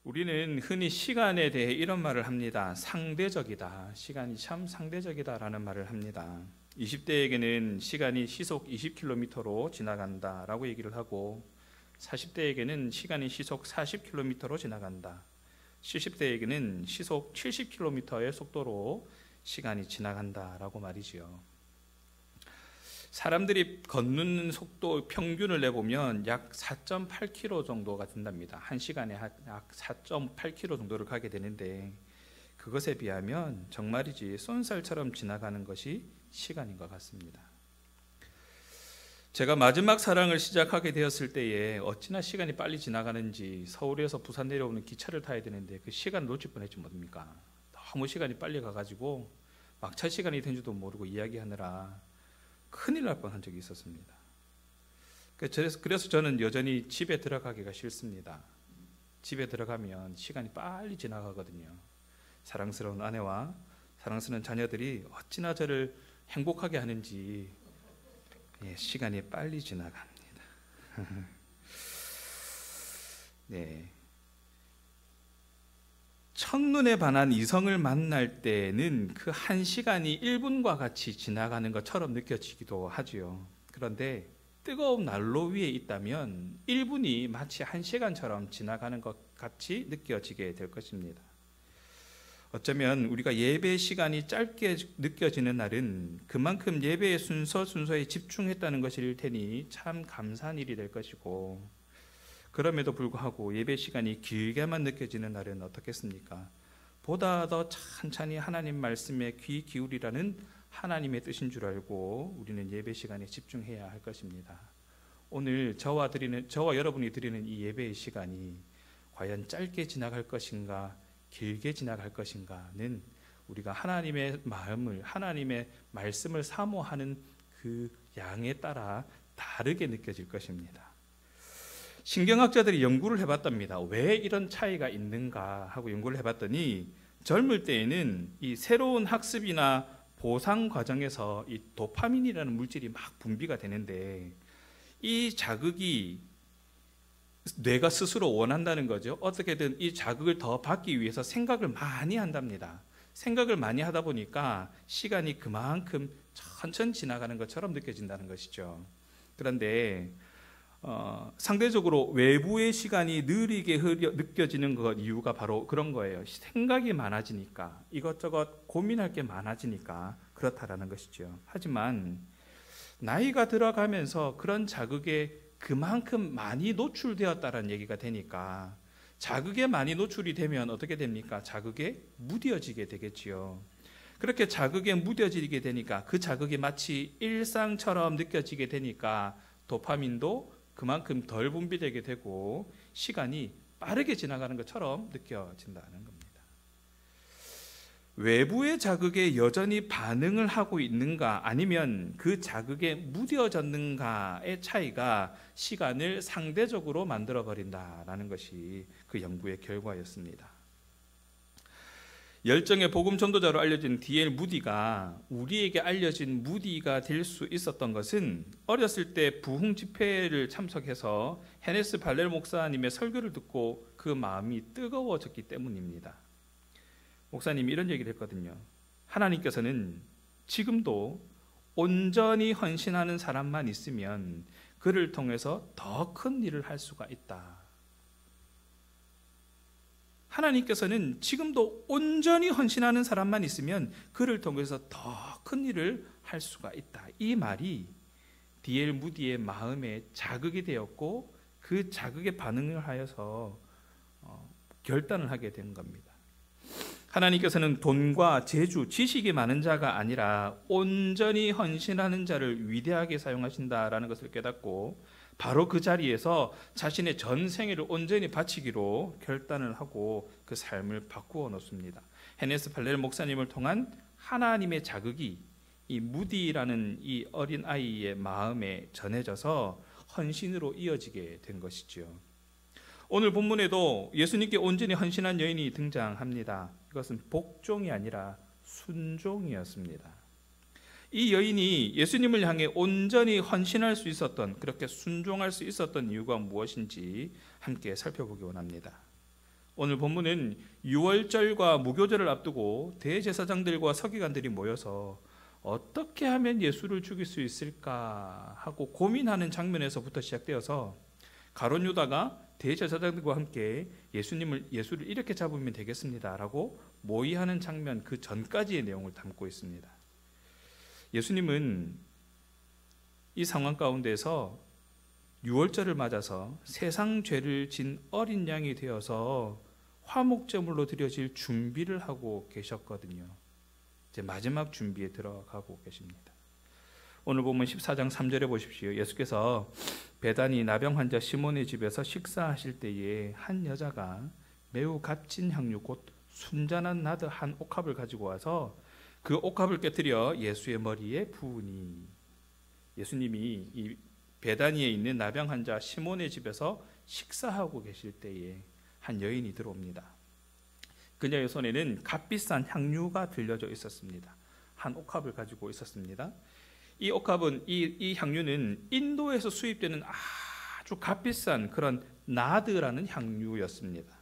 우리는 흔히 시간에 대해 이런 말을 합니다. 상대적이다. 시간이 참 상대적이다라는 말을 합니다. 20대에게는 시간이 시속 20km로 지나간다라고 얘기를 하고 40대에게는 시간이 시속 40km로 지나간다. 70대에게는 시속 70km의 속도로 시간이 지나간다라고 말이지요. 사람들이 걷는 속도 평균을 내보면 약 4.8km 정도가 된답니다. 한 시간에 약 4.8km 정도를 가게 되는데 그것에 비하면 정말이지 쏜살처럼 지나가는 것이 시간인 것 같습니다. 제가 마지막 사랑을 시작하게 되었을 때에 어찌나 시간이 빨리 지나가는지 서울에서 부산 내려오는 기차를 타야 되는데 그 시간 놓칠 뻔했지 뭡니까? 너무 시간이 빨리 가가지고 막차 시간이 된 줄도 모르고 이야기하느라 큰일 날 뻔한 적이 있었습니다. 그래서 저는 여전히 집에 들어가기가 싫습니다. 집에 들어가면 시간이 빨리 지나가거든요. 사랑스러운 아내와 사랑스러운 자녀들이 어찌나 저를 행복하게 하는지 시간이 빨리 지나갑니다. 네. 첫눈에 반한 이성을 만날 때는 그 한 시간이 1분과 같이 지나가는 것처럼 느껴지기도 하지요. 그런데 뜨거운 난로 위에 있다면 1분이 마치 1시간처럼 지나가는 것 같이 느껴지게 될 것입니다. 어쩌면 우리가 예배 시간이 짧게 느껴지는 날은 그만큼 예배의 순서에 집중했다는 것일 테니 참 감사한 일이 될 것이고, 그럼에도 불구하고 예배 시간이 길게만 느껴지는 날은 어떻겠습니까? 보다 더 천천히 하나님 말씀에 귀 기울이라는 하나님의 뜻인 줄 알고 우리는 예배 시간에 집중해야 할 것입니다. 오늘 저와 여러분이 드리는 이 예배의 시간이 과연 짧게 지나갈 것인가 길게 지나갈 것인가는 우리가 하나님의 마음을, 하나님의 말씀을 사모하는 그 양에 따라 다르게 느껴질 것입니다. 신경학자들이 연구를 해봤답니다. 왜 이런 차이가 있는가 하고 연구를 해봤더니 젊을 때에는 이 새로운 학습이나 보상 과정에서 이 도파민이라는 물질이 막 분비가 되는데 이 자극이 뇌가 스스로 원한다는 거죠. 어떻게든 이 자극을 더 받기 위해서 생각을 많이 한답니다. 생각을 많이 하다 보니까 시간이 그만큼 천천히 지나가는 것처럼 느껴진다는 것이죠. 그런데 상대적으로 외부의 시간이 느리게 느껴지는 것 이유가 바로 그런 거예요. 생각이 많아지니까, 이것저것 고민할 게 많아지니까 그렇다라는 것이죠. 하지만 나이가 들어가면서 그런 자극에 그만큼 많이 노출되었다라는 얘기가 되니까, 자극에 많이 노출이 되면 어떻게 됩니까? 자극에 무뎌지게 되겠지요. 그렇게 자극에 무뎌지게 되니까 그 자극이 마치 일상처럼 느껴지게 되니까 도파민도 그만큼 덜 분비되게 되고 시간이 빠르게 지나가는 것처럼 느껴진다는 겁니다. 외부의 자극에 여전히 반응을 하고 있는가 아니면 그 자극에 무뎌졌는가의 차이가 시간을 상대적으로 만들어버린다라는 것이 그 연구의 결과였습니다. 열정의 복음 전도자로 알려진 D.L. 무디가 우리에게 알려진 무디가 될 수 있었던 것은 어렸을 때 부흥 집회를 참석해서 헤네스 발렐 목사님의 설교를 듣고 그 마음이 뜨거워졌기 때문입니다. 목사님이 이런 얘기를 했거든요. 하나님께서는 지금도 온전히 헌신하는 사람만 있으면 그를 통해서 더 큰 일을 할 수가 있다. 하나님께서는 지금도 온전히 헌신하는 사람만 있으면 그를 통해서 더 큰 일을 할 수가 있다. 이 말이 D.L. 무디의 마음에 자극이 되었고 그 자극에 반응을 하여서 결단을 하게 된 겁니다. 하나님께서는 돈과 재주, 지식이 많은 자가 아니라 온전히 헌신하는 자를 위대하게 사용하신다라는 것을 깨닫고 바로 그 자리에서 자신의 전 생애를 온전히 바치기로 결단을 하고 그 삶을 바꾸어 놓습니다. 헤네스 발렐 목사님을 통한 하나님의 자극이 이 무디라는 이 어린 아이의 마음에 전해져서 헌신으로 이어지게 된 것이죠. 오늘 본문에도 예수님께 온전히 헌신한 여인이 등장합니다. 이것은 복종이 아니라 순종이었습니다. 이 여인이 예수님을 향해 온전히 헌신할 수 있었던, 그렇게 순종할 수 있었던 이유가 무엇인지 함께 살펴보기 원합니다. 오늘 본문은 유월절과 무교절을 앞두고 대제사장들과 서기관들이 모여서 어떻게 하면 예수를 죽일 수 있을까 하고 고민하는 장면에서부터 시작되어서 가룟 유다가 대제사장들과 함께 예수를 이렇게 잡으면 되겠습니다라고 모의하는 장면, 그 전까지의 내용을 담고 있습니다. 예수님은 이 상황 가운데서 유월절을 맞아서 세상 죄를 진 어린 양이 되어서 화목제물로 드려질 준비를 하고 계셨거든요. 이제 마지막 준비에 들어가고 계십니다. 오늘 보면 14장 3절에 보십시오. 예수께서 베다니 나병 환자 시몬의 집에서 식사하실 때에 한 여자가 매우 값진 향유 곧 순잔한 나드 한 옥합을 가지고 와서 그 옥합을 깨뜨려 예수의 머리에 부으니, 예수님이 이 베다니에 있는 나병 환자 시몬의 집에서 식사하고 계실 때에 한 여인이 들어옵니다. 그녀의 손에는 값비싼 향유가 들려져 있었습니다. 한 옥합을 가지고 있었습니다. 이 옥합은 이 향유는 인도에서 수입되는 아주 값비싼 그런 나드라는 향유였습니다.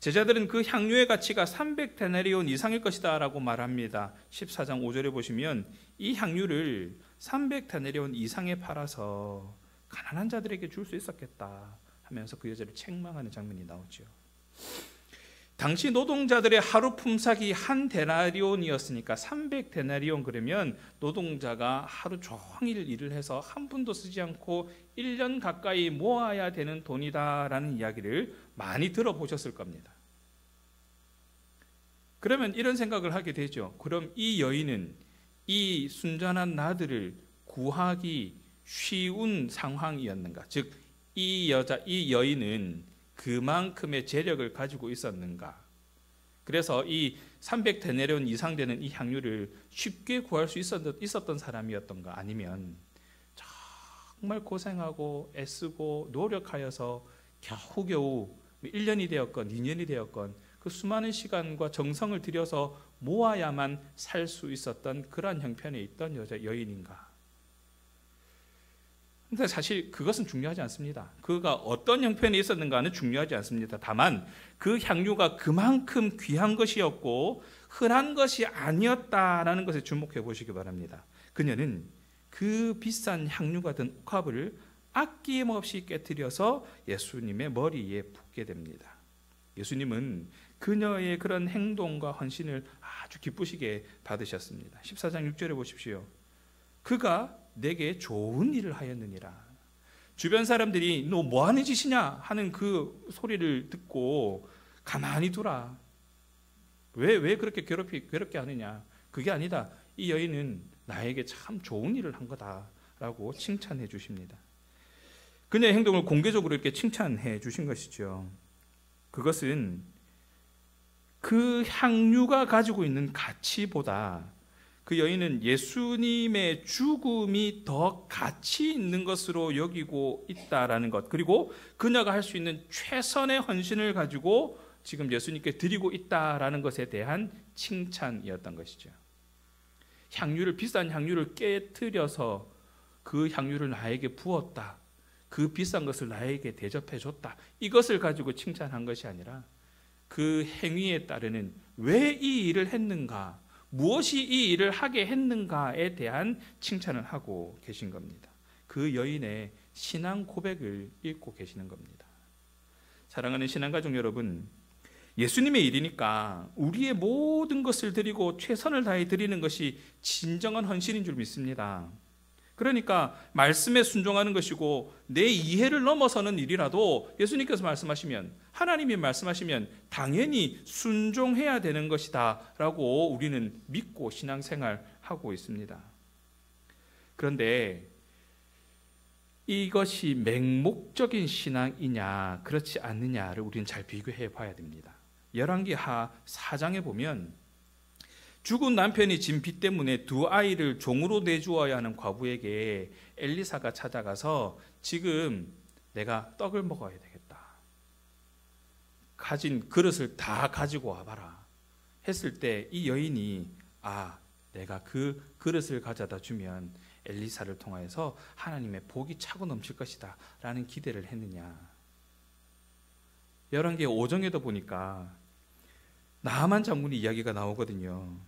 제자들은 그 향유의 가치가 300데나리온 이상일 것이다 라고 말합니다. 14장 5절에 보시면 이 향유를 300데나리온 이상에 팔아서 가난한 자들에게 줄 수 있었겠다 하면서 그 여자를 책망하는 장면이 나오죠. 당시 노동자들의 하루 품삯이 한 데나리온이었으니까 300데나리온, 그러면 노동자가 하루 종일 일을 해서 한 푼도 쓰지 않고 1년 가까이 모아야 되는 돈이다라는 이야기를 많이 들어보셨을 겁니다. 그러면 이런 생각을 하게 되죠. 그럼 이 여인은 이 순전한 나드를 구하기 쉬운 상황이었는가? 즉, 이 여인은 그만큼의 재력을 가지고 있었는가? 그래서 이 300데나리온 이상 되는 이 향유를 쉽게 구할 수 있었던 사람이었던가? 아니면 정말 고생하고 애쓰고 노력하여서 겨우겨우 1년이 되었건 2년이 되었건 그 수많은 시간과 정성을 들여서 모아야만 살 수 있었던 그러한 형편에 있던 여인인가? 근데 사실 그것은 중요하지 않습니다. 그가 어떤 형편에 있었는가는 중요하지 않습니다. 다만 그 향유가 그만큼 귀한 것이었고 흔한 것이 아니었다라는 것에 주목해 보시기 바랍니다. 그녀는 그 비싼 향유가 든 옥합을 아낌없이 깨뜨려서 예수님의 머리에 붓게 됩니다. 예수님은 그녀의 그런 행동과 헌신을 아주 기쁘시게 받으셨습니다. 14장 6절에 보십시오. 그가 내게 좋은 일을 하였느니라. 주변 사람들이 너 뭐하는 짓이냐 하는 그 소리를 듣고 가만히 두라. 왜 그렇게 괴롭게 하느냐. 그게 아니다. 이 여인은 나에게 참 좋은 일을 한 거다라고 칭찬해 주십니다. 그녀의 행동을 공개적으로 이렇게 칭찬해 주신 것이죠. 그것은 그 향유가 가지고 있는 가치보다 그 여인은 예수님의 죽음이 더 가치 있는 것으로 여기고 있다라는 것, 그리고 그녀가 할 수 있는 최선의 헌신을 가지고 지금 예수님께 드리고 있다라는 것에 대한 칭찬이었던 것이죠. 비싼 향유를 깨뜨려서 그 향유를 나에게 부었다, 그 비싼 것을 나에게 대접해 줬다, 이것을 가지고 칭찬한 것이 아니라 그 행위에 따르는 왜 이 일을 했는가, 무엇이 이 일을 하게 했는가에 대한 칭찬을 하고 계신 겁니다. 그 여인의 신앙 고백을 읽고 계시는 겁니다. 사랑하는 신앙가족 여러분, 예수님의 일이니까 우리의 모든 것을 드리고 최선을 다해 드리는 것이 진정한 헌신인 줄 믿습니다. 그러니까 말씀에 순종하는 것이고 내 이해를 넘어서는 일이라도 예수님께서 말씀하시면, 하나님이 말씀하시면 당연히 순종해야 되는 것이다 라고 우리는 믿고 신앙생활하고 있습니다. 그런데 이것이 맹목적인 신앙이냐 그렇지 않느냐를 우리는 잘 비교해 봐야 됩니다. 열왕기하 4장에 보면 죽은 남편이 진 빚 때문에 두 아이를 종으로 내주어야 하는 과부에게 엘리사가 찾아가서 지금 내가 떡을 먹어야 되겠다, 가진 그릇을 다 가지고 와봐라 했을 때 이 여인이 내가 그 그릇을 가져다 주면 엘리사를 통하여서 하나님의 복이 차고 넘칠 것이다 라는 기대를 했느냐? 열왕기 5장에도 보니까 나하만 장군의 이야기가 나오거든요.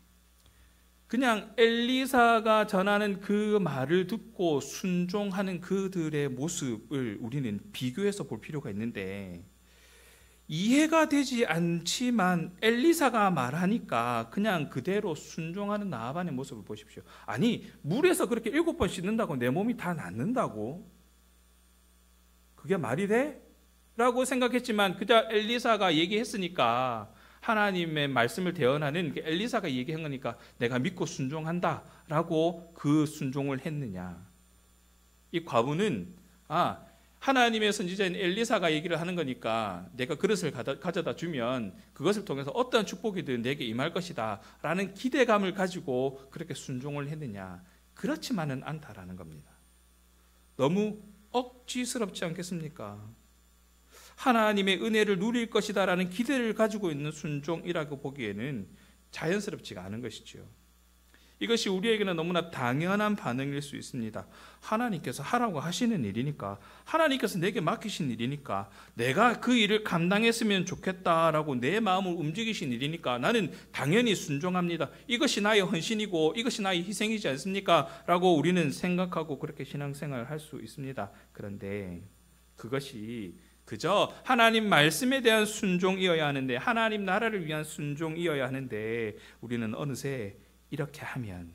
그냥 엘리사가 전하는 그 말을 듣고 순종하는 그들의 모습을 우리는 비교해서 볼 필요가 있는데, 이해가 되지 않지만 엘리사가 말하니까 그냥 그대로 순종하는 나하만의 모습을 보십시오. 아니, 물에서 그렇게 7번 씻는다고 내 몸이 다 낫는다고? 그게 말이 돼? 라고 생각했지만 그저 엘리사가 얘기했으니까, 하나님의 말씀을 대언하는 엘리사가 얘기한 거니까 내가 믿고 순종한다 라고 그 순종을 했느냐. 이 과부는 하나님의 선지자인 엘리사가 얘기를 하는 거니까 내가 그릇을 가져다 주면 그것을 통해서 어떠한 축복이든 내게 임할 것이다 라는 기대감을 가지고 그렇게 순종을 했느냐. 그렇지만은 않다라는 겁니다. 너무 억지스럽지 않겠습니까? 하나님의 은혜를 누릴 것이다 라는 기대를 가지고 있는 순종이라고 보기에는 자연스럽지가 않은 것이죠. 이것이 우리에게는 너무나 당연한 반응일 수 있습니다. 하나님께서 하라고 하시는 일이니까, 하나님께서 내게 맡기신 일이니까, 내가 그 일을 감당했으면 좋겠다라고 내 마음을 움직이신 일이니까 나는 당연히 순종합니다. 이것이 나의 헌신이고 이것이 나의 희생이지 않습니까? 라고 우리는 생각하고 그렇게 신앙생활을 할 수 있습니다. 그런데 그것이 그저 하나님 말씀에 대한 순종이어야 하는데, 하나님 나라를 위한 순종이어야 하는데, 우리는 어느새 이렇게 하면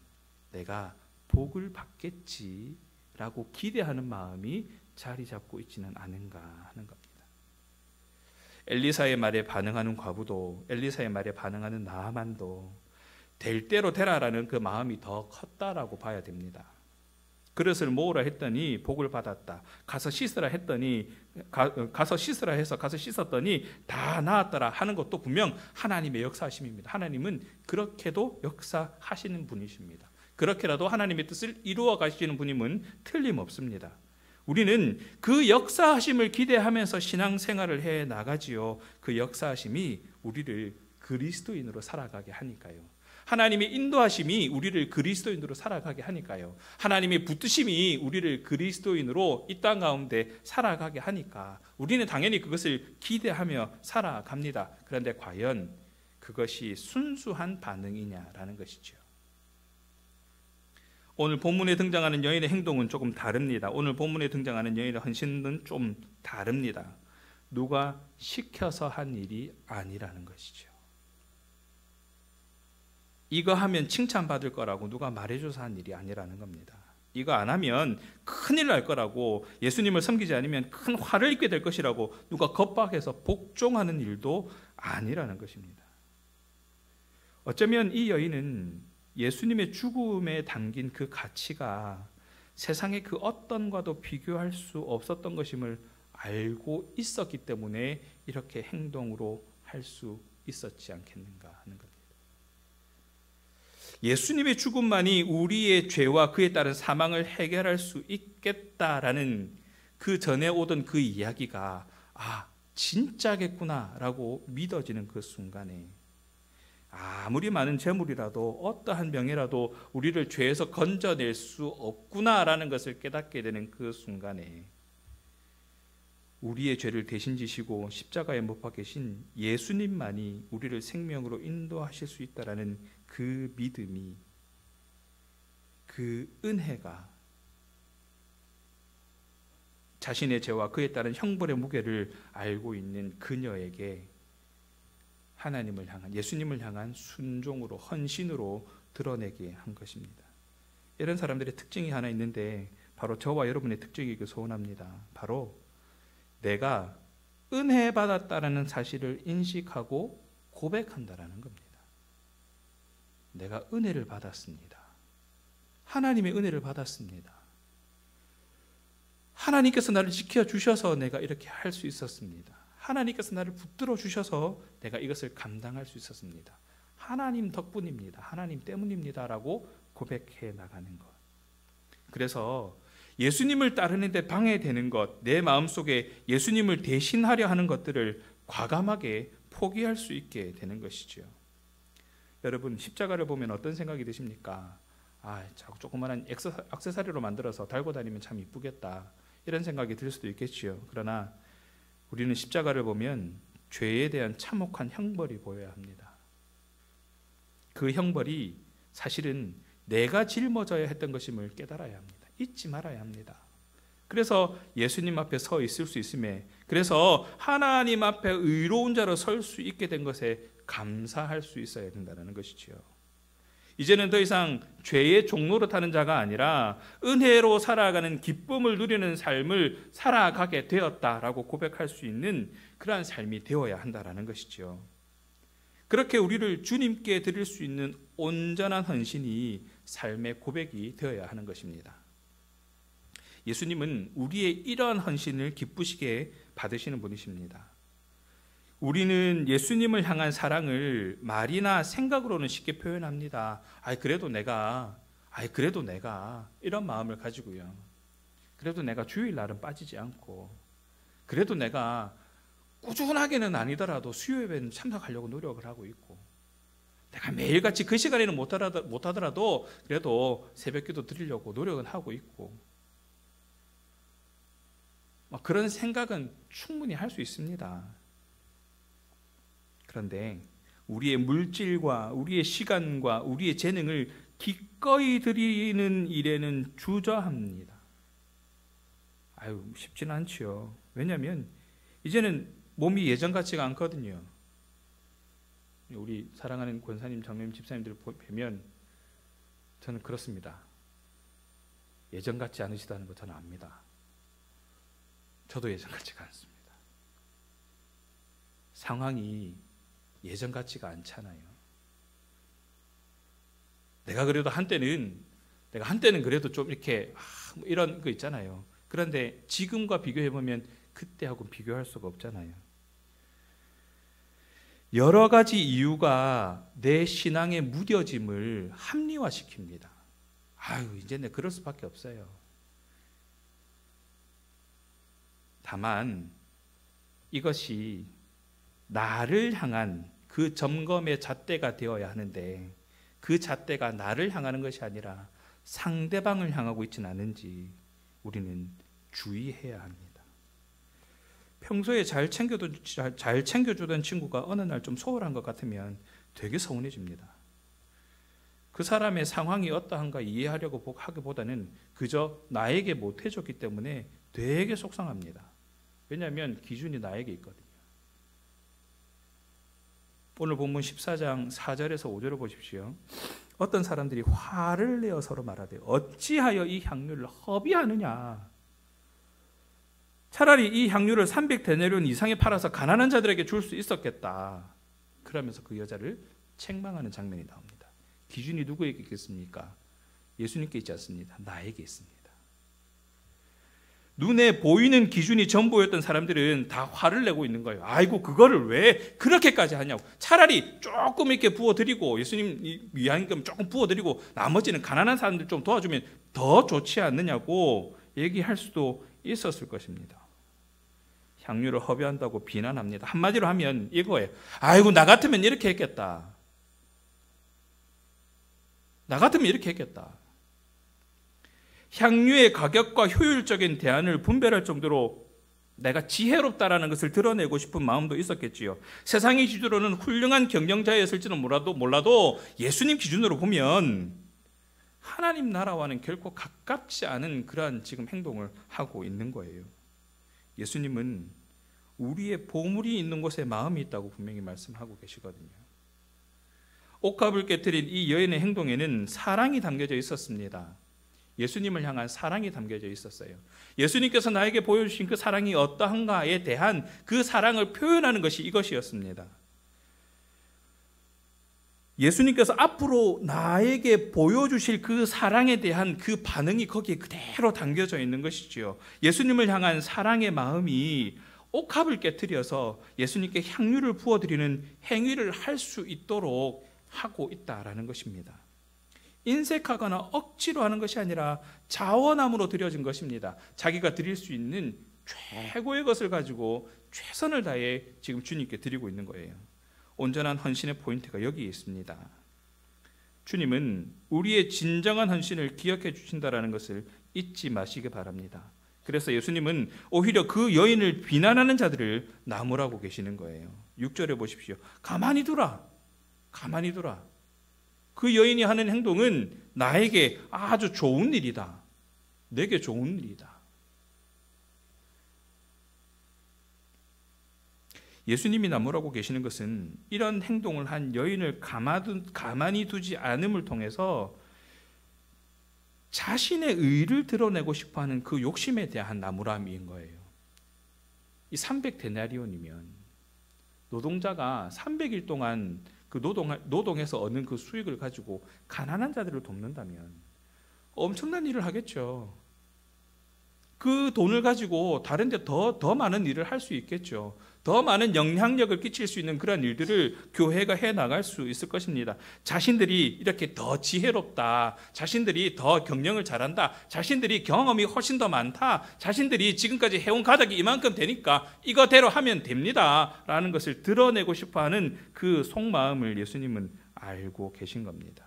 내가 복을 받겠지라고 기대하는 마음이 자리 잡고 있지는 않은가 하는 겁니다. 엘리사의 말에 반응하는 과부도, 엘리사의 말에 반응하는 나하만도 될 대로 되라라는 그 마음이 더 컸다라고 봐야 됩니다. 그릇을 모으라 했더니 복을 받았다. 가서 씻으라 했더니 가서 씻으라 해서 가서 씻었더니 다 나았더라 하는 것도 분명 하나님의 역사하심입니다. 하나님은 그렇게도 역사하시는 분이십니다. 그렇게라도 하나님의 뜻을 이루어 가시는 분임은 틀림없습니다. 우리는 그 역사하심을 기대하면서 신앙생활을 해 나가지요. 그 역사하심이 우리를 그리스도인으로 살아가게 하니까요. 하나님의 인도하심이 우리를 그리스도인으로 살아가게 하니까요. 하나님의 붙드심이 우리를 그리스도인으로 이 땅 가운데 살아가게 하니까 우리는 당연히 그것을 기대하며 살아갑니다. 그런데 과연 그것이 순수한 반응이냐라는 것이죠. 오늘 본문에 등장하는 여인의 행동은 조금 다릅니다. 오늘 본문에 등장하는 여인의 헌신은 좀 다릅니다. 누가 시켜서 한 일이 아니라는 것이죠. 이거 하면 칭찬받을 거라고 누가 말해줘서 한 일이 아니라는 겁니다. 이거 안 하면 큰일 날 거라고, 예수님을 섬기지 않으면 큰 화를 입게 될 것이라고 누가 겁박해서 복종하는 일도 아니라는 것입니다. 어쩌면 이 여인은 예수님의 죽음에 담긴 그 가치가 세상의 그 어떤과도 비교할 수 없었던 것임을 알고 있었기 때문에 이렇게 행동으로 할 수 있었지 않겠는가 하는 겁니다. 예수님의 죽음만이 우리의 죄와 그에 따른 사망을 해결할 수 있겠다라는 그 전에 오던 그 이야기가 진짜겠구나라고 믿어지는 그 순간에 아무리 많은 재물이라도 어떠한 명예라도 우리를 죄에서 건져낼 수 없구나라는 것을 깨닫게 되는 그 순간에 우리의 죄를 대신 지시고 십자가에 못 박히신 예수님만이 우리를 생명으로 인도하실 수 있다라는 그 믿음이, 그 은혜가 자신의 죄와 그에 따른 형벌의 무게를 알고 있는 그녀에게 하나님을 향한, 예수님을 향한 순종으로, 헌신으로 드러내게 한 것입니다. 이런 사람들의 특징이 하나 있는데 바로 저와 여러분의 특징이길 소원합니다. 바로 내가 은혜 받았다라는 사실을 인식하고 고백한다라는 겁니다. 내가 은혜를 받았습니다. 하나님의 은혜를 받았습니다. 하나님께서 나를 지켜주셔서 내가 이렇게 할 수 있었습니다. 하나님께서 나를 붙들어 주셔서 내가 이것을 감당할 수 있었습니다. 하나님 덕분입니다. 하나님 때문입니다. 라고 고백해 나가는 것. 그래서 예수님을 따르는데 방해되는 것, 내 마음속에 예수님을 대신하려 하는 것들을 과감하게 포기할 수 있게 되는 것이죠. 여러분, 십자가를 보면 어떤 생각이 드십니까? 자꾸 조그마한 액세서리로 만들어서 달고 다니면 참 이쁘겠다, 이런 생각이 들 수도 있겠지요. 그러나 우리는 십자가를 보면 죄에 대한 참혹한 형벌이 보여야 합니다. 그 형벌이 사실은 내가 짊어져야 했던 것임을 깨달아야 합니다. 잊지 말아야 합니다. 그래서 예수님 앞에 서 있을 수 있음에, 그래서 하나님 앞에 의로운 자로 설 수 있게 된 것에 감사할 수 있어야 된다는 것이지요. 이제는 더 이상 죄의 종로로 타는 자가 아니라 은혜로 살아가는 기쁨을 누리는 삶을 살아가게 되었다라고 고백할 수 있는 그러한 삶이 되어야 한다는 것이죠. 그렇게 우리를 주님께 드릴 수 있는 온전한 헌신이 삶의 고백이 되어야 하는 것입니다. 예수님은 우리의 이러한 헌신을 기쁘시게 받으시는 분이십니다. 우리는 예수님을 향한 사랑을 말이나 생각으로는 쉽게 표현합니다. 그래도 내가 이런 마음을 가지고요. 그래도 내가 주일날은 빠지지 않고, 그래도 내가 꾸준하게는 아니더라도 수요예배는 참석하려고 노력을 하고 있고, 내가 매일같이 그 시간에는 못하더라도 그래도 새벽기도 드리려고 노력은 하고 있고, 그런 생각은 충분히 할 수 있습니다. 그런데 우리의 물질과 우리의 시간과 우리의 재능을 기꺼이 드리는 일에는 주저합니다. 쉽지는 않지요. 왜냐하면 이제는 몸이 예전 같지가 않거든요. 우리 사랑하는 권사님, 장로님, 집사님들 보면 저는 그렇습니다. 예전 같지 않으시다는 거 저는 압니다. 저도 예전 같지가 않습니다. 상황이 예전 같지가 않잖아요. 내가 한때는 그래도 좀 이렇게 이런 거 있잖아요. 그런데 지금과 비교해보면 그때하고는 비교할 수가 없잖아요. 여러 가지 이유가 내 신앙의 무뎌짐을 합리화시킵니다. 이제 내 그럴 수밖에 없어요. 다만 이것이 나를 향한 그 점검의 잣대가 되어야 하는데, 그 잣대가 나를 향하는 것이 아니라 상대방을 향하고 있지는 않은지 우리는 주의해야 합니다. 평소에 잘 챙겨주던 친구가 어느 날 좀 소홀한 것 같으면 되게 서운해집니다. 그 사람의 상황이 어떠한가 이해하려고 하기보다는 그저 나에게 못해줬기 때문에 되게 속상합니다. 왜냐하면 기준이 나에게 있거든요. 오늘 본문 14장 4절에서 5절을 보십시오. 어떤 사람들이 화를 내어 서로 말하되 어찌하여 이 향유를 허비하느냐. 차라리 이 향유를 300데나리온 이상에 팔아서 가난한 자들에게 줄 수 있었겠다. 그러면서 그 여자를 책망하는 장면이 나옵니다. 기준이 누구에게 있겠습니까? 예수님께 있지 않습니다. 나에게 있습니다. 눈에 보이는 기준이 전부였던 사람들은 다 화를 내고 있는 거예요. 그거를 왜 그렇게까지 하냐고. 차라리 조금 이렇게 부어드리고, 예수님 위하여금 조금 부어드리고 나머지는 가난한 사람들 좀 도와주면 더 좋지 않느냐고 얘기할 수도 있었을 것입니다. 향유를 허비한다고 비난합니다. 한마디로 하면 이거예요. 나 같으면 이렇게 했겠다. 나 같으면 이렇게 했겠다. 향유의 가격과 효율적인 대안을 분별할 정도로 내가 지혜롭다라는 것을 드러내고 싶은 마음도 있었겠지요. 세상의 기준으로는 훌륭한 경영자였을지는 몰라도 예수님 기준으로 보면 하나님 나라와는 결코 가깝지 않은 그러한 지금 행동을 하고 있는 거예요. 예수님은 우리의 보물이 있는 곳에 마음이 있다고 분명히 말씀하고 계시거든요. 옥합을 깨뜨린 이 여인의 행동에는 사랑이 담겨져 있었습니다. 예수님을 향한 사랑이 담겨져 있었어요. 예수님께서 나에게 보여주신 그 사랑이 어떠한가에 대한 그 사랑을 표현하는 것이 이것이었습니다. 예수님께서 앞으로 나에게 보여주실 그 사랑에 대한 그 반응이 거기에 그대로 담겨져 있는 것이지요. 예수님을 향한 사랑의 마음이 옥합을 깨뜨려서 예수님께 향유를 부어드리는 행위를 할 수 있도록 하고 있다라는 것입니다. 인색하거나 억지로 하는 것이 아니라 자원함으로 드려진 것입니다. 자기가 드릴 수 있는 최고의 것을 가지고 최선을 다해 지금 주님께 드리고 있는 거예요. 온전한 헌신의 포인트가 여기에 있습니다. 주님은 우리의 진정한 헌신을 기억해 주신다는 것을 잊지 마시기 바랍니다. 그래서 예수님은 오히려 그 여인을 비난하는 자들을 나무라고 계시는 거예요. 6절에 보십시오. 가만히 두라. 가만히 두라. 그 여인이 하는 행동은 나에게 아주 좋은 일이다. 내게 좋은 일이다. 예수님이 나무라고 계시는 것은 이런 행동을 한 여인을 가만히 두지 않음을 통해서 자신의 의를 드러내고 싶어하는 그 욕심에 대한 나무람인 거예요. 이 300데나리온이면 노동자가 300일 동안 그 노동해서 얻는 그 수익을 가지고 가난한 자들을 돕는다면 엄청난 일을 하겠죠. 그 돈을 가지고 다른 데 더 많은 일을 할 수 있겠죠. 더 많은 영향력을 끼칠 수 있는 그런 일들을 교회가 해나갈 수 있을 것입니다. 자신들이 이렇게 더 지혜롭다, 자신들이 더 경영을 잘한다, 자신들이 경험이 훨씬 더 많다, 자신들이 지금까지 해온 가닥이 이만큼 되니까 이거대로 하면 됩니다 라는 것을 드러내고 싶어하는 그 속마음을 예수님은 알고 계신 겁니다.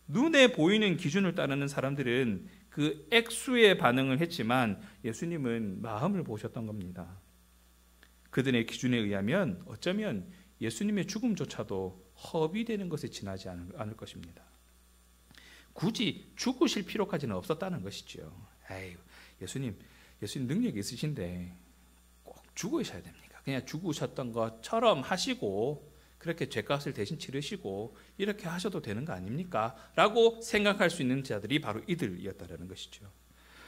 눈에 보이는 기준을 따르는 사람들은 그 액수에 반응을 했지만 예수님은 마음을 보셨던 겁니다. 그들의 기준에 의하면 어쩌면 예수님의 죽음조차도 허비되는 것에 지나지 않을 것입니다. 굳이 죽으실 필요까지는 없었다는 것이죠. 에이, 예수님 능력이 있으신데 꼭 죽으셔야 됩니까? 그냥 죽으셨던 것처럼 하시고 그렇게 죄값을 대신 치르시고 이렇게 하셔도 되는 거 아닙니까? 라고 생각할 수 있는 자들이 바로 이들이었다는 것이죠.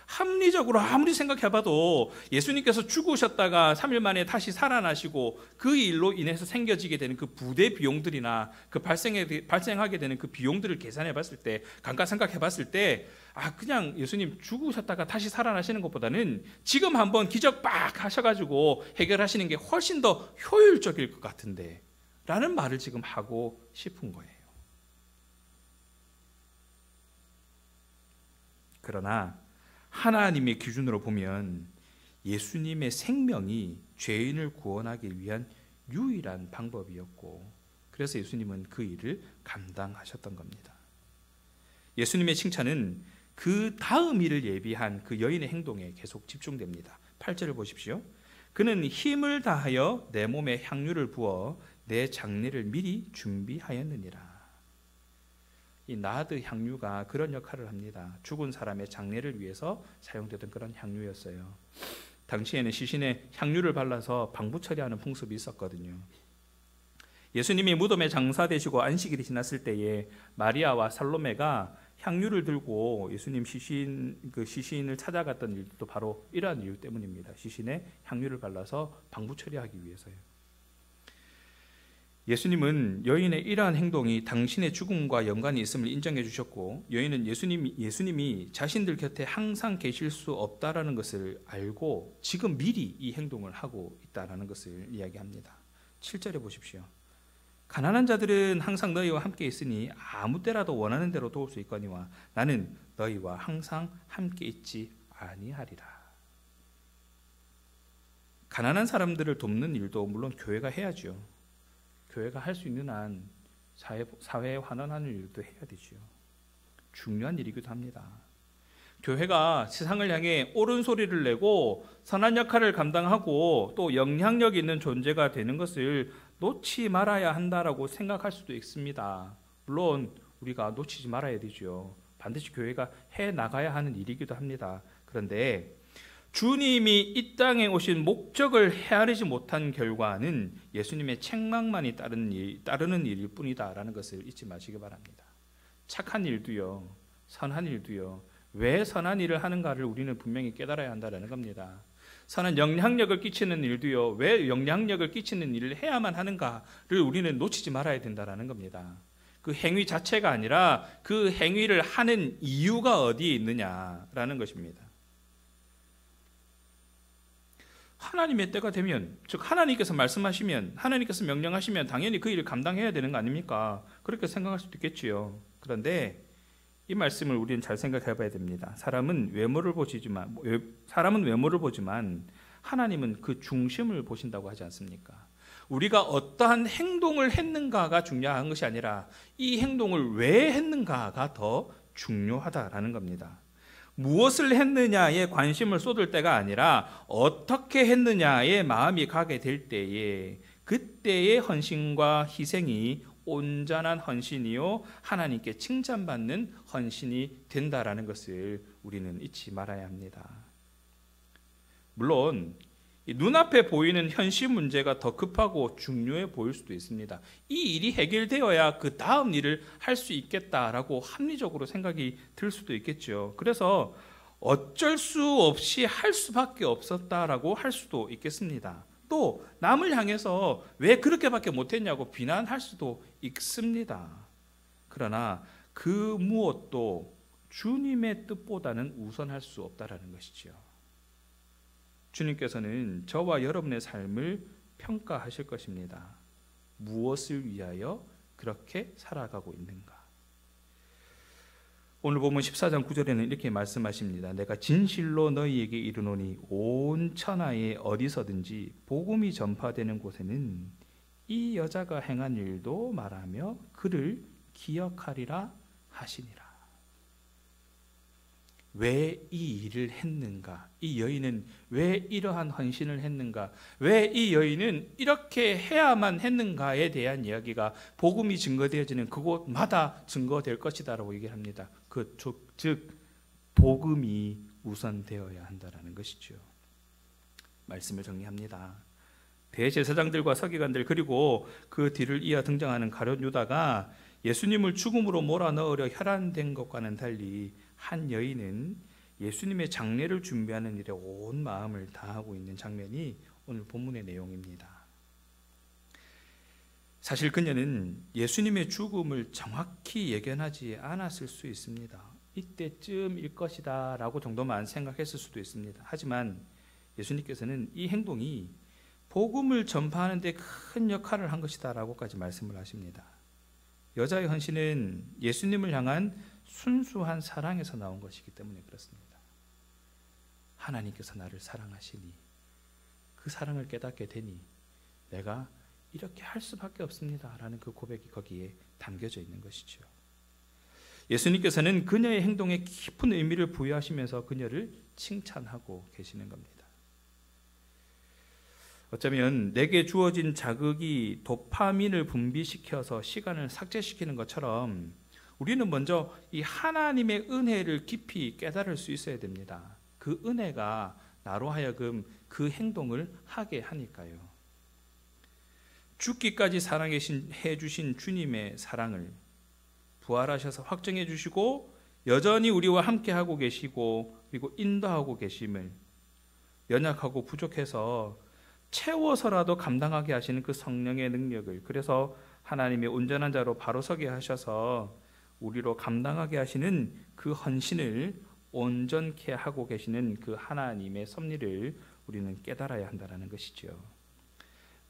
합리적으로 아무리 생각해봐도 예수님께서 죽으셨다가 3일 만에 다시 살아나시고 그 일로 인해서 생겨지게 되는 그 부대 비용들이나 그 발생하게 되는 그 비용들을 계산해봤을 때, 감가상각해봤을 때 그냥 예수님 죽으셨다가 다시 살아나시는 것보다는 지금 한번 기적 빡 하셔가지고 해결하시는 게 훨씬 더 효율적일 것 같은데 라는 말을 지금 하고 싶은 거예요. 그러나 하나님의 기준으로 보면 예수님의 생명이 죄인을 구원하기 위한 유일한 방법이었고, 그래서 예수님은 그 일을 감당하셨던 겁니다. 예수님의 칭찬은 그 다음 일을 예비한 그 여인의 행동에 계속 집중됩니다. 8절을 보십시오. 그는 힘을 다하여 내 몸에 향유를 부어 내 장례를 미리 준비하였느니라. 이 나드 향유가 그런 역할을 합니다. 죽은 사람의 장례를 위해서 사용되던 그런 향유였어요. 당시에는 시신에 향유를 발라서 방부 처리하는 풍습이 있었거든요. 예수님이 무덤에 장사되시고 안식일이 지났을 때에 마리아와 살로메가 향유를 들고 예수님 시신을 찾아갔던 일도 바로 이러한 이유 때문입니다. 시신에 향유를 발라서 방부 처리하기 위해서요. 예수님은 여인의 이러한 행동이 당신의 죽음과 연관이 있음을 인정해 주셨고, 여인은 예수님이 자신들 곁에 항상 계실 수 없다라는 것을 알고 지금 미리 이 행동을 하고 있다라는 것을 이야기합니다. 7절에 보십시오. 가난한 자들은 항상 너희와 함께 있으니 아무 때라도 원하는 대로 도울 수 있거니와 나는 너희와 항상 함께 있지 아니하리라. 가난한 사람들을 돕는 일도 물론 교회가 해야죠. 교회가 할 수 있는 한 사회에 환원하는 일도 해야 되죠. 중요한 일이기도 합니다. 교회가 세상을 향해 옳은 소리를 내고 선한 역할을 감당하고 또 영향력 있는 존재가 되는 것을 놓지 말아야 한다라고 생각할 수도 있습니다. 물론 우리가 놓치지 말아야 되죠. 반드시 교회가 해 나가야 하는 일이기도 합니다. 그런데 주님이 이 땅에 오신 목적을 헤아리지 못한 결과는 예수님의 책망만이 따르는 일일 뿐이다라는 것을 잊지 마시기 바랍니다. 착한 일도요, 선한 일도요, 왜 선한 일을 하는가를 우리는 분명히 깨달아야 한다는 겁니다. 선한 영향력을 끼치는 일도요, 왜 영향력을 끼치는 일을 해야만 하는가를 우리는 놓치지 말아야 된다는 겁니다. 그 행위 자체가 아니라 그 행위를 하는 이유가 어디에 있느냐라는 것입니다. 하나님의 때가 되면, 즉 하나님께서 말씀하시면, 하나님께서 명령하시면 당연히 그 일을 감당해야 되는 거 아닙니까? 그렇게 생각할 수도 있겠지요. 그런데 이 말씀을 우리는 잘 생각해 봐야 됩니다. 사람은 외모를 보지만 하나님은 그 중심을 보신다고 하지 않습니까? 우리가 어떠한 행동을 했는가가 중요한 것이 아니라 이 행동을 왜 했는가가 더 중요하다라는 겁니다. 무엇을 했느냐에 관심을 쏟을 때가 아니라 어떻게 했느냐에 마음이 가게 될 때에 그때의 헌신과 희생이 온전한 헌신이요 하나님께 칭찬받는 헌신이 된다라는 것을 우리는 잊지 말아야 합니다. 물론 눈앞에 보이는 현실 문제가 더 급하고 중요해 보일 수도 있습니다. 이 일이 해결되어야 그 다음 일을 할 수 있겠다라고 합리적으로 생각이 들 수도 있겠죠. 그래서 어쩔 수 없이 할 수밖에 없었다라고 할 수도 있겠습니다. 또 남을 향해서 왜 그렇게밖에 못했냐고 비난할 수도 있습니다. 그러나 그 무엇도 주님의 뜻보다는 우선할 수 없다라는 것이죠. 주님께서는 저와 여러분의 삶을 평가하실 것입니다. 무엇을 위하여 그렇게 살아가고 있는가? 오늘 보면 14장 9절에는 이렇게 말씀하십니다. 내가 진실로 너희에게 이르노니 온 천하에 어디서든지 복음이 전파되는 곳에는 이 여자가 행한 일도 말하며 그를 기억하리라 하시니라. 왜 이 일을 했는가? 이 여인은 왜 이러한 헌신을 했는가? 왜 이 여인은 이렇게 해야만 했는가에 대한 이야기가 복음이 증거되어지는 그곳마다 증거될 것이다라고 얘기를 합니다. 즉 복음이 우선되어야 한다라는 것이죠. 말씀을 정리합니다. 대제사장들과 서기관들 그리고 그 뒤를 이어 등장하는 가룟 유다가 예수님을 죽음으로 몰아넣으려 혈안된 것과는 달리 한 여인은 예수님의 장례를 준비하는 일에 온 마음을 다하고 있는 장면이 오늘 본문의 내용입니다. 사실 그녀는 예수님의 죽음을 정확히 예견하지 않았을 수 있습니다. 이때쯤일 것이다 라고 정도만 생각했을 수도 있습니다. 하지만 예수님께서는 이 행동이 복음을 전파하는 데 큰 역할을 한 것이다 라고까지 말씀을 하십니다. 여자의 헌신은 예수님을 향한 순수한 사랑에서 나온 것이기 때문에 그렇습니다. 하나님께서 나를 사랑하시니 그 사랑을 깨닫게 되니 내가 이렇게 할 수밖에 없습니다 라는 그 고백이 거기에 담겨져 있는 것이죠. 예수님께서는 그녀의 행동에 깊은 의미를 부여하시면서 그녀를 칭찬하고 계시는 겁니다. 어쩌면 내게 주어진 자극이 도파민을 분비시켜서 시간을 삭제시키는 것처럼 우리는 먼저 이 하나님의 은혜를 깊이 깨달을 수 있어야 됩니다. 그 은혜가 나로 하여금 그 행동을 하게 하니까요. 죽기까지 사랑해 주신 주님의 사랑을 부활하셔서 확정해 주시고 여전히 우리와 함께하고 계시고 그리고 인도하고 계심을 연약하고 부족해서 채워서라도 감당하게 하시는 그 성령의 능력을 그래서 하나님의 온전한 자로 바로 서게 하셔서 우리로 감당하게 하시는 그 헌신을 온전케 하고 계시는 그 하나님의 섭리를 우리는 깨달아야 한다는 것이죠.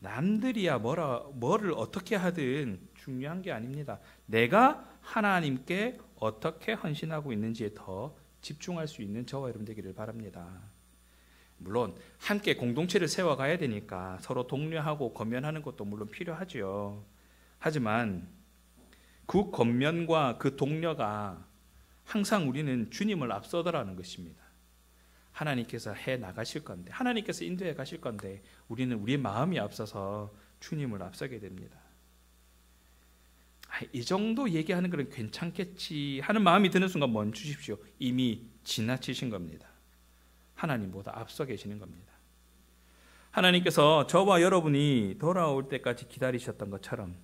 남들이야 뭐를 어떻게 하든 중요한 게 아닙니다. 내가 하나님께 어떻게 헌신하고 있는지에 더 집중할 수 있는 저와 여러분 되기를 바랍니다. 물론 함께 공동체를 세워가야 되니까 서로 독려하고 권면하는 것도 물론 필요하죠. 하지만 그 권면과 그 독려가 항상 우리는 주님을 앞서더라는 것입니다. 하나님께서 해 나가실 건데 하나님께서 인도해 가실 건데 우리는 우리의 마음이 앞서서 주님을 앞서게 됩니다. 이 정도 얘기하는 건 괜찮겠지 하는 마음이 드는 순간 멈추십시오. 이미 지나치신 겁니다. 하나님보다 앞서 계시는 겁니다. 하나님께서 저와 여러분이 돌아올 때까지 기다리셨던 것처럼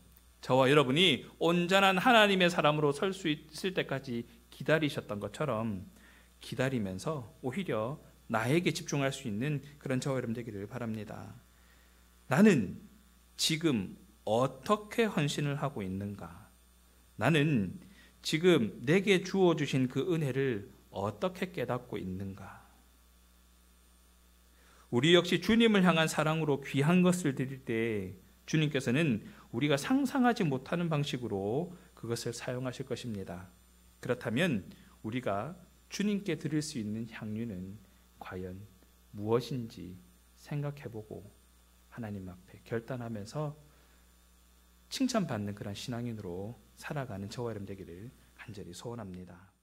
저와 여러분이 온전한 하나님의 사람으로 설 수 있을 때까지 기다리셨던 것처럼 기다리면서 오히려 나에게 집중할 수 있는 그런 저와 여러분 되기를 바랍니다. 나는 지금 어떻게 헌신을 하고 있는가? 나는 지금 내게 주어주신 그 은혜를 어떻게 깨닫고 있는가? 우리 역시 주님을 향한 사랑으로 귀한 것을 드릴 때 주님께서는 우리가 상상하지 못하는 방식으로 그것을 사용하실 것입니다. 그렇다면 우리가 주님께 드릴 수 있는 향유는 과연 무엇인지 생각해보고 하나님 앞에 결단하면서 칭찬받는 그런 신앙인으로 살아가는 저와 여러분 되기를 간절히 소원합니다.